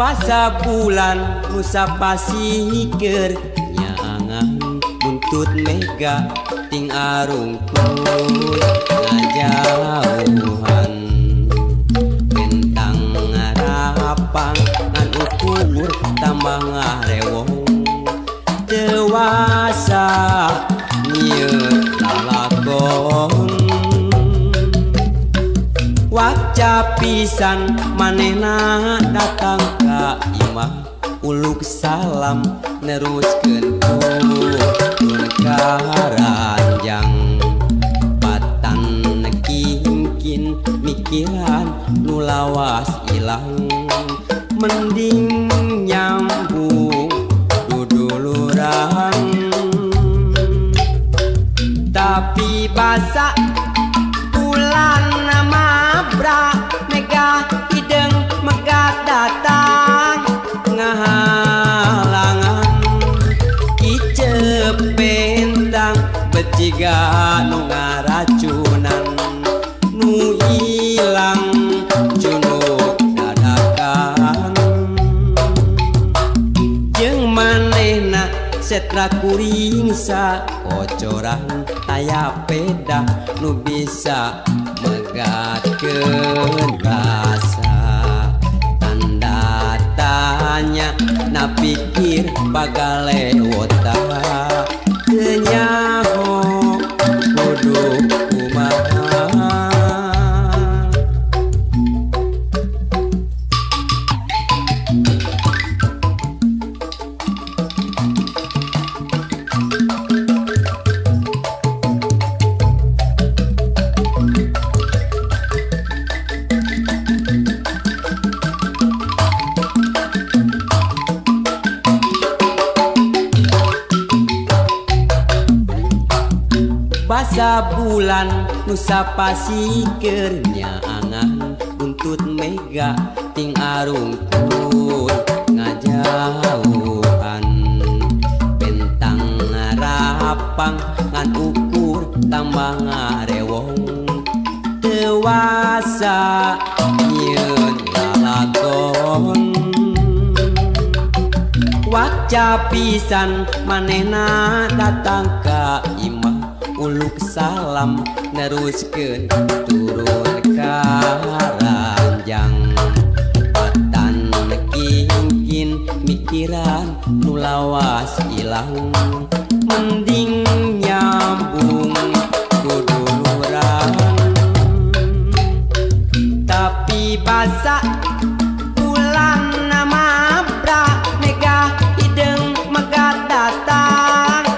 Basa bulan nusa pasikeun nyaangan buntut mega ting arungkul ngajauhan bentang ngarapang ngan ukur tambah ngarewong dewasa nyieun lalakon waca pisan manehna datang ka imah uluk salam neruskeun turun ka ranjang patan kingkin mikiran nu lawas ilang mending nyambung duduluran tapi basa bulan mabra mega hideng megat datang ngahalangan icep bentang beciga nu ngaracunan nu ilang junuk dadakan jeung manehna setra kuring sa kocoran aya peda nu bisa megatkeun rasa tanda tanya na pikir bagale wota teu nyaho kudu kumaha basa bulan nusa pasikeun nyaangan buntut mega ting arungkul ngajauhan bentang ngarapang ngan ukur tambah ngarewong dewasa nyieun lalakon waca pisan manehna datang ka imah uluk salam neruskeun turun ka ranjang patan kingkin mikiran nu lawas ilang mending nyambung duduluran tapi basa bulan mabra mega hideng megat datang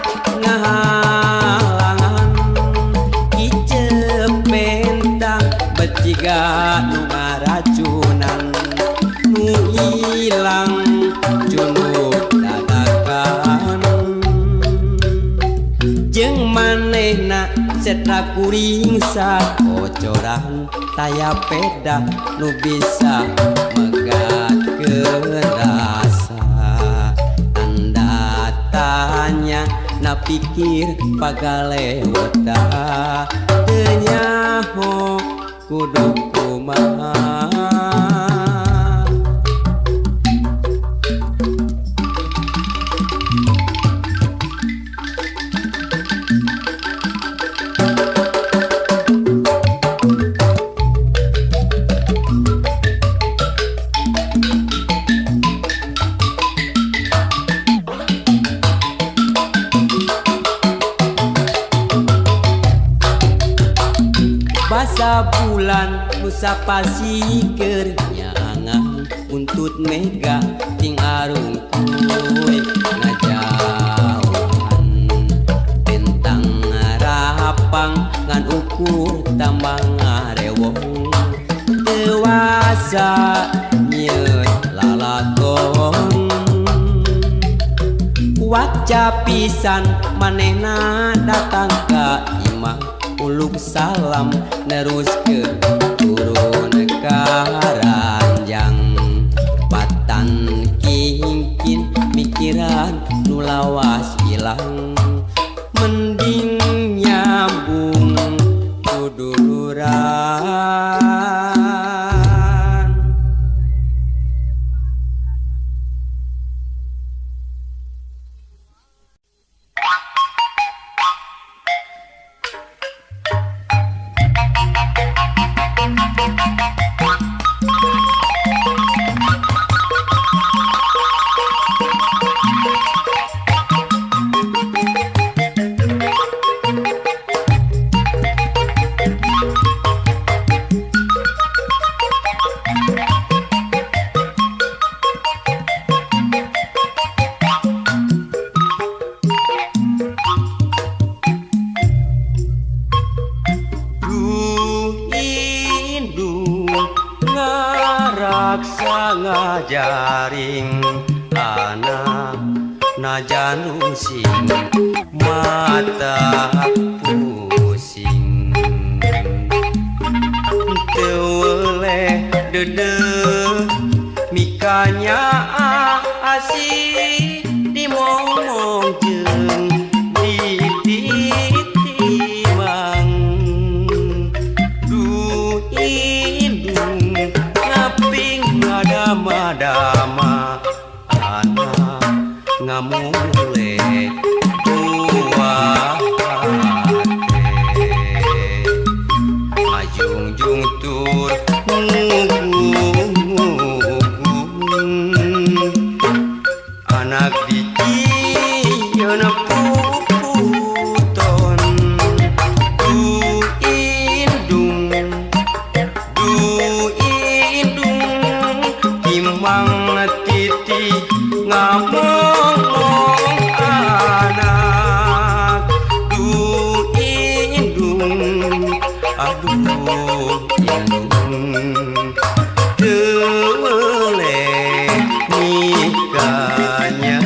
beciga nu ngaracunan nu ilang junuk dadakan jeung manehna setra kuring sa kocoran taya peda nu bisa megatkeun rasa tanda tanya na pikir bagale wota teu nyaho kudu kumaha basa bulan nusa pasikeun nyaangan buntut mega ting arungkul ngajauhan bentang ngarapang ngan ukur tambah ngarewong dewasa nyieun lalakon waca pisan manehna datang ka imah uluk salam neruskeun turun ka ranjang patan kingkin mikiran nu lawas ilang mending nyambung duduluran ngaraksa ngajaring anak najan sing mata pusing teu dede mikanya asih dimomong jeung ditimang du indung ngaping ngadama-dama anak ngamule buah ngajungjung tur anak dicieun puputon du indung timang titi ngamong anak du indung aduh indung tewele nikahnya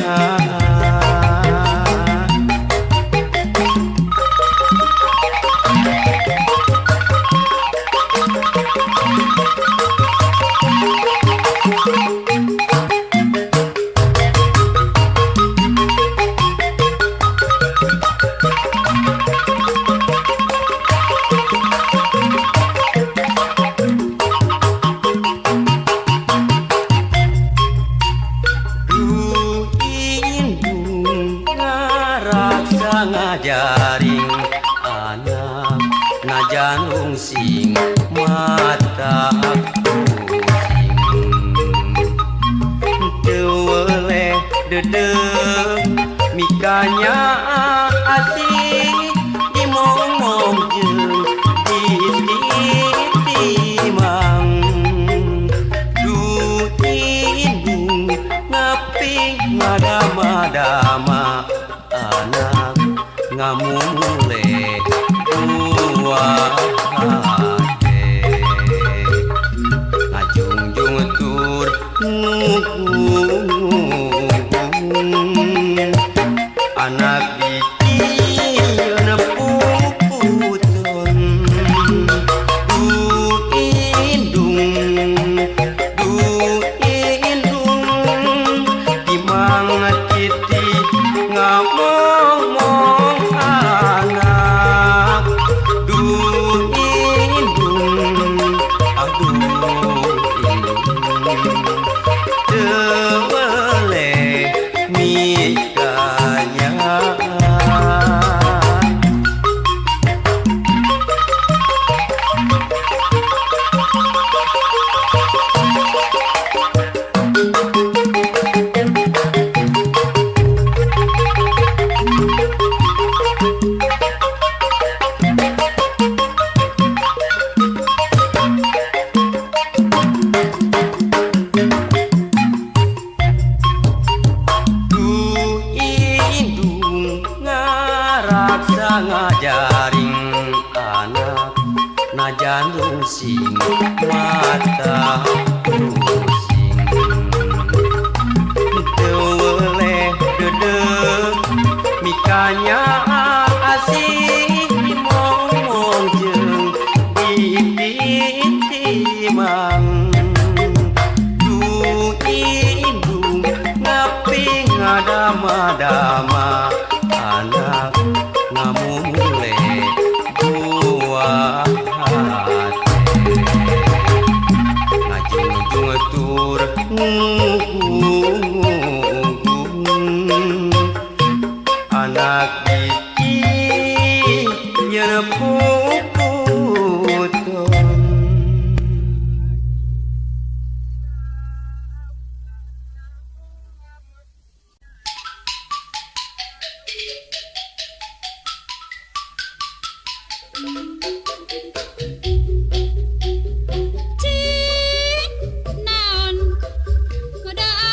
ngajaring anak najan sing mata pusing teu dede mikanya asih dimomong jeung ditimang du indung ngaping ngadama-dama anak ngamule buah hate ngajungjung tur anak dicieun puputon du indung timang titi ngamong anak du indung aduh indung tewele mikanya ngajaring anak najan sing mata pusing teu dede mikanya asih dimomong jeung ditimang du indung ngaping ngadama-dama anak ngamule buah hate ngajungjung tur anak dicieun puputon naon kudu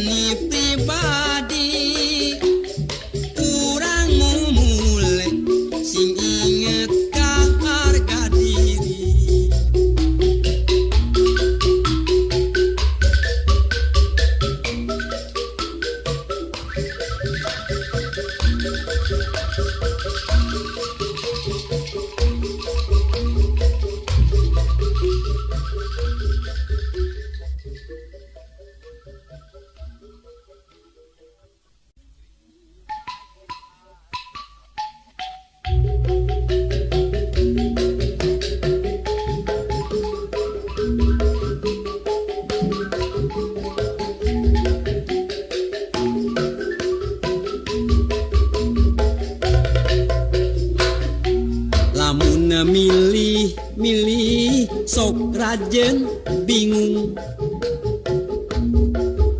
Seni pribadi kurang mulai sing inget ka harga diri. Lamun milih sok rajen bingung,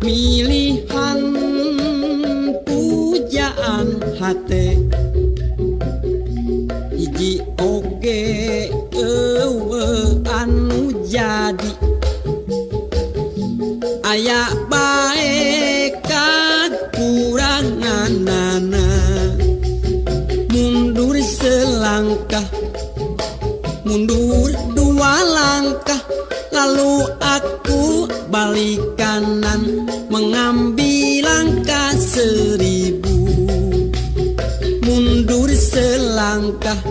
milihan pujaan hate hiji oge anu jadi aya bae kakuranganana. Mundur selangkah, mundur dua langkah, lalu aku balik kanan mengambil langkah 1000. Mundur selangkah,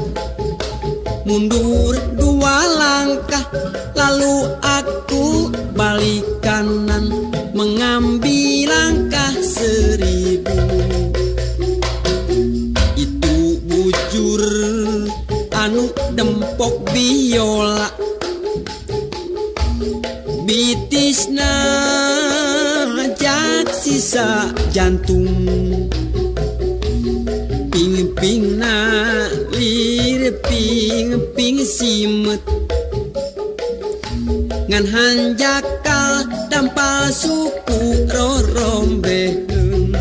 mundur dua langkah, lalu aku balik kanan mengambil langkah 1000. Bujur anu dempok biola, bitisna jak sisa jantung, ping-pingna lir ping simet, ngan hanjakal dampal suku rorombeheun.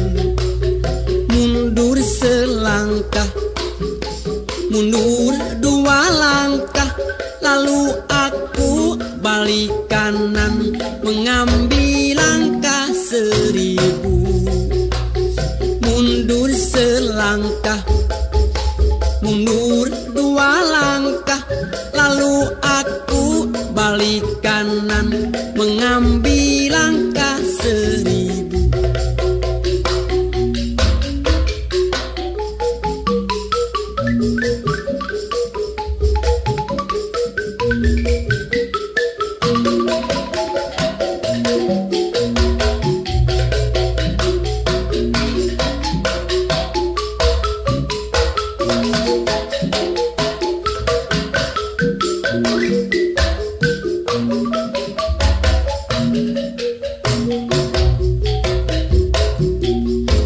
Mundur selangkah, mundur dua langkah, lalu aku balik kanan mengambil langkah 1000. Mundur selangkah, mundur dua langkah, lalu aku balik kanan mengambil langkah 1000.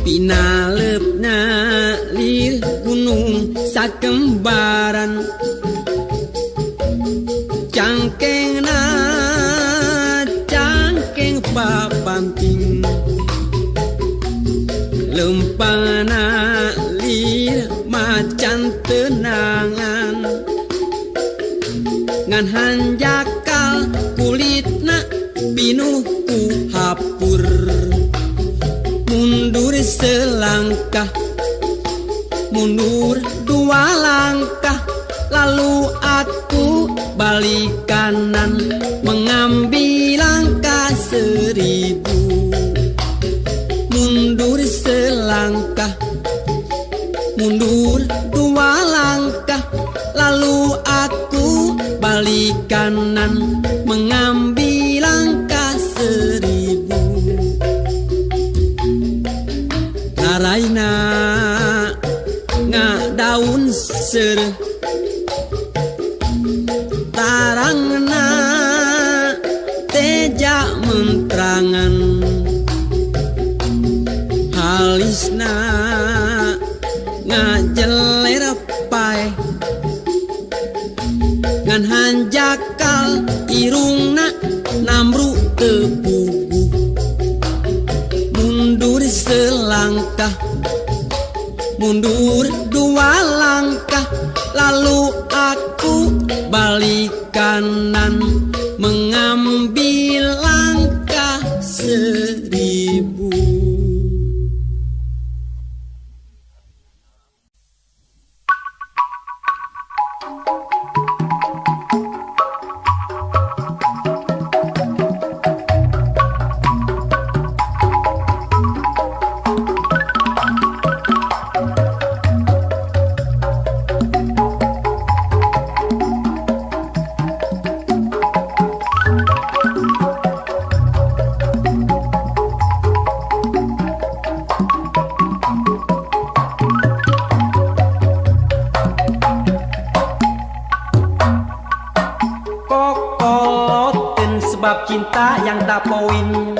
Pinalepna lir gunung sakembaran, cangkengna cangkeng papamping, lempana lir macan tenangan, ngan hanjakal kulitna pinuh ku hapur. Mundur selangkah, mundur dua langkah, lalu aku balik kanan mengambil langkah 1000. Mundur selangkah, mundur dua langkah, lalu aku balik kanan mengambil langkah 1000. Naraina ngadaun sereh, tarangna teja mentrangan, halisna ngajeler pae, ngan hanjakal irungna namru tepugu. Mundur selangkah, mundur dua langkah, lalu aku balik kanan mengambil langkah 1000. sebab cinta yang tak poin.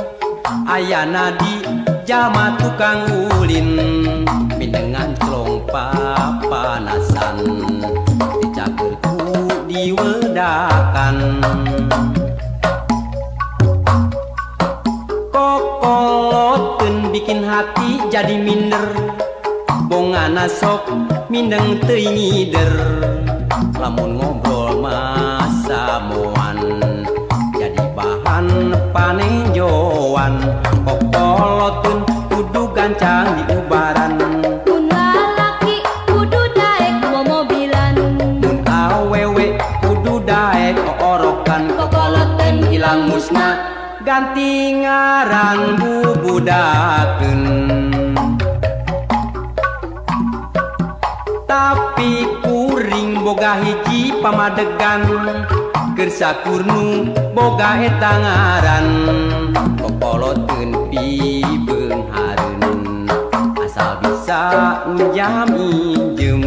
Ayana di jama tukang ulin, minengan celong papanasan, dicagerku diwedakan. Kokoloten bikin hati jadi minder, bongana sok mindeng teuing ngider. Lamun ngobrol masa moan jadi bahan panejoan. Kokoloten kudu gancang di ubaran, Mun lalaki kudu daek momobilan, mun awewe kudu daek oorokan. kokoloten Hilang musna ganti ngaran bubudakeun. Tapi kuring boga hiji pamadegan, keur sakurnu boga eta ngaran. Kokoloteun pibeung hareun, asal bisa njam injem.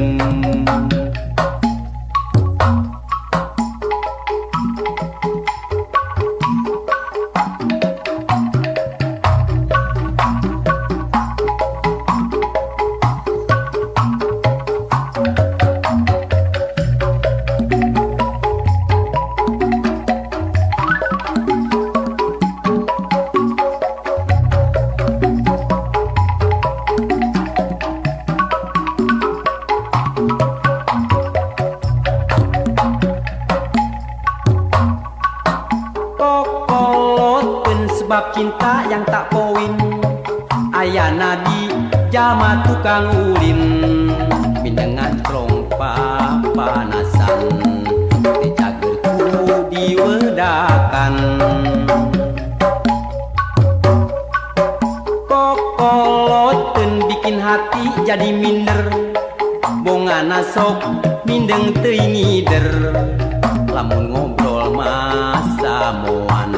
Sebab cinta yang tak poin. Ayana di jama tukang ulin, minengan celong papanasan, dicagerku diwedakan. Kokoloteun bikin hati jadi minder, bongana sok mindeng teuing ngider. Lamun ngobrol masa moan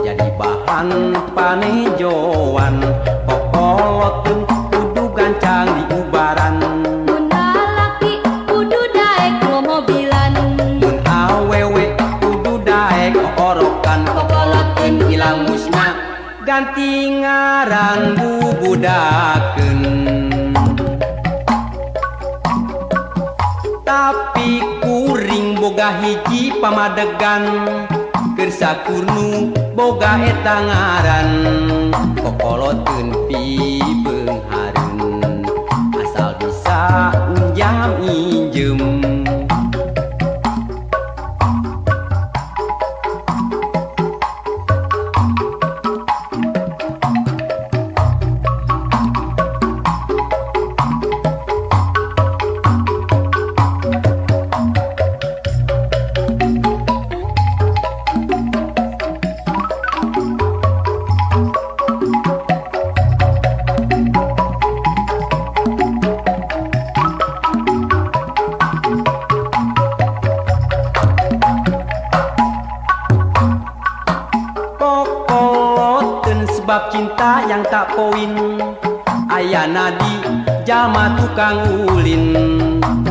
jadi bahan panejoan. Kokoloteun kudu gancang di ubaran, Mun lalaki kudu daek momobilan, mun awewe kudu daek oorokan. kokoloteun Hilang musna ganti ngaran bubudakeun. Tapi kuring boga hiji pamadegan, keur sakurnu boga eta ngaran. Kokoloteun pibeung hareun, asal bisa njam injem. Kokoloteun sebab cinta yang tak poin. Ayana di jama tukang ulin,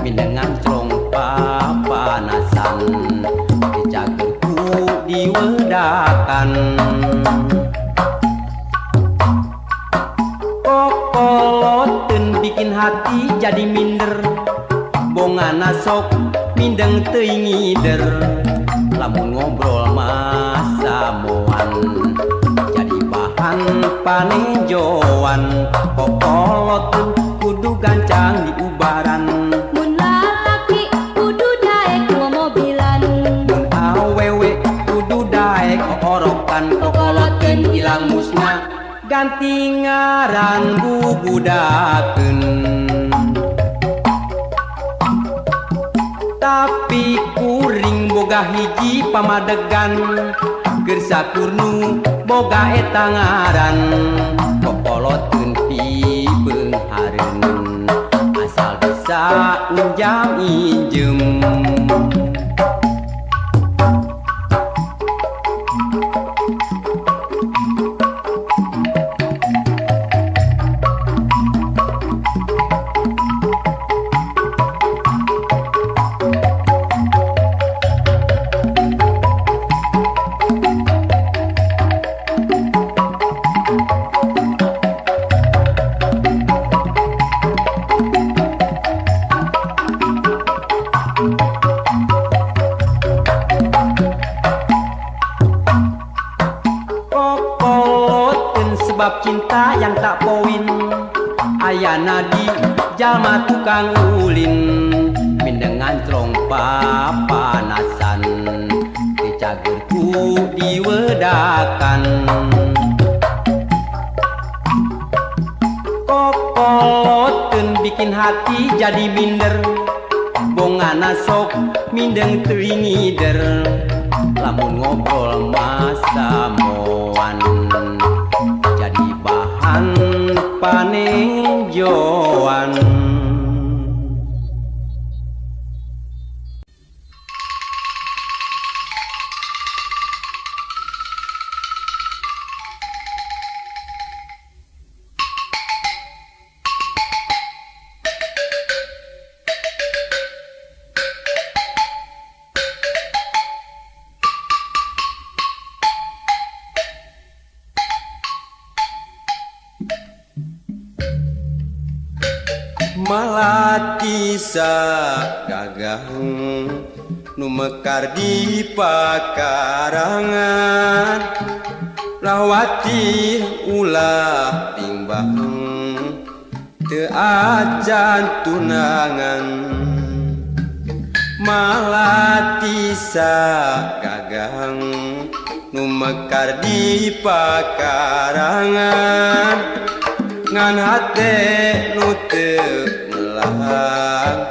minengan celong papanasan, dicagerku diwedakan. Kokoloteun bikin hati jadi minder, bongana sok mindeng teuing ngider. Lamun ngobrol masa moan jadi bahan panejoan. Kokoloteun kudu gancang di ubaran, Mun lalaki kudu daek momobilan, mun awewe kudu daek oorokan. Kokoloteun hilang musna ganti ngaran bubudakeun. Tapi kuring boga hiji pamadegan, keur sakurnu boga eta ngaran. Kokoloteun pibeung hareun, asal bisa njam injem. sebab cinta yang tak poin. Ayana di jalma tukang ulin, mindengan trong papanasan, dicagerku diwedakan. Kokoten bikin hati jadi minder, bongana sok mindeng teringider, lamun ngobrol masa moan jadi bahan panenjoan. Malati sa gagang nu mekar di pakarangan, lawati ulah timbang teu ajan tunangan. Malati sa gagang nu mekar di pakarangan, ngan hate nu teu melang